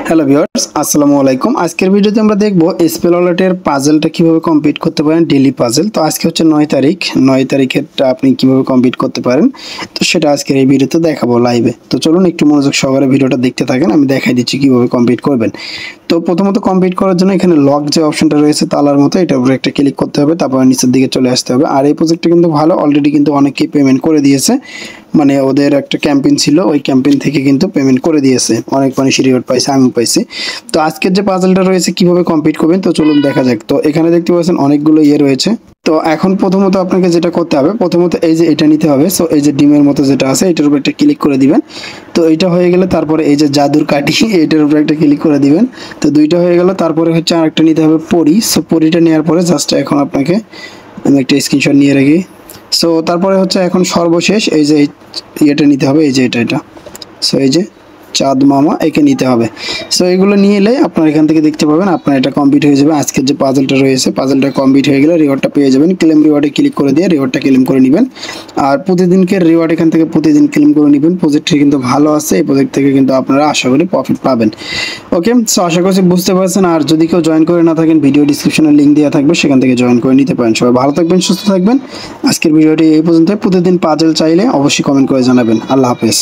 Hello viewers, আসসালামু আলাইকুম। আজকের ভিডিওতে আমরা দেখব স্পেল ওয়ালেটের পাজলটা কিভাবে কমপ্লিট করতে পারেন, ডেইলি পাজল। তো আজকে হচ্ছে 9 তারিখ। 9 তারিখেরটা আপনি কিভাবে কমপ্লিট করতে পারেন, তো সেটা আজকের এই ভিডিওতে দেখাবো লাইভে। তো চলুন একটু মনোযোগ সহকারে ভিডিওটা দেখতে থাকেন, আমি দেখাই দিচ্ছি কিভাবে কমপ্লিট করবেন। তো প্রথমত কমপ্লিট করার জন্য এখানে লক যে অপশনটা রয়েছে তালার মতো, এটার উপরে একটা ক্লিক করতে হবে, তারপর নিচের দিকে চলে আসতে হবে। আর এই প্রজেক্টটা কিন্তু ভালো, অলরেডি কিন্তু অনেকেই পেমেন্ট করে দিয়েছে। মানে ওদের একটা ক্যাম্পেইন ছিল, ওই ক্যাম্পেইন থেকে কিন্তু পেমেন্ট করে দিয়েছে, অনেক মানুষ রিওয়ার্ড পাইছে, আমিও পাইছি। তো আজকের যে পাজলটা রয়েছে কিভাবে কমপ্লিট করবেন, তো চলুন দেখা যাক। তো এখানে দেখতে পাচ্ছেন অনেকগুলো রয়েছে। তো এখন প্রথমত আপনাকে যেটা করতে হবে, প্রথমত এই যে এটা নিতে হবে। সো এই যে ডিমের মতো যেটা আছে এটার উপর একটা ক্লিক করে দিবেন। তো এটা হয়ে গেলে তারপরে এই যে জাদুর কাঠি এটার উপর একটা ক্লিক করে দিবেন। তো দুইটা হয়ে গেল, তারপরে হচ্ছে আরেকটা নিতে হবে পরি। সো পরিটা নেওয়ার পরে জাস্ট এখন আপনাকে আমি একটা স্ক্রিনশট নিয়ে রাখি। সো তারপরে হচ্ছে এখন সর্বশেষ এই যে এটা নিতে হবে, এই যে এটা। সো এই যে চাঁদ মামা একে নিতে হবে। সো এগুলো নিয়ে এলে আপনার এখান থেকে দেখতে পাবেন আপনার এটা কমপ্লিট হয়ে যাবে। আজকের যে পাজলটা রয়েছে, পাজলটা কমপ্লিট হয়ে গেলে রিওয়ার্ডটা পেয়ে যাবেন। ক্লেম রিওয়ার্ডে ক্লিক করে দিয়ে রিওয়ার্ডটা ক্লেম করে নেবেন। আর প্রতিদিনকে রিওয়ার্ড এখান থেকে প্রতিদিন ক্লেম করে নেবেন। প্রজেক্টটি কিন্তু ভালো আছে, এই প্রজেক্ট থেকে কিন্তু আপনারা আশা করি প্রফিট পাবেন। ওকে, সো আশা করছি বুঝতে পারছেন। আর যদি কেউ জয়েন করে না থাকেন, ভিডিও ডিসক্রিপশনে লিঙ্ক দেওয়া থাকবে, সেখান থেকে জয়েন করে নিতে পারেন। সবাই ভালো থাকবেন, সুস্থ থাকবেন। আজকের ভিডিওটি এই পর্যন্ত। প্রতিদিন পাজল চাইলে অবশ্যই কমেন্ট করে জানাবেন। আল্লাহ হাফেজ।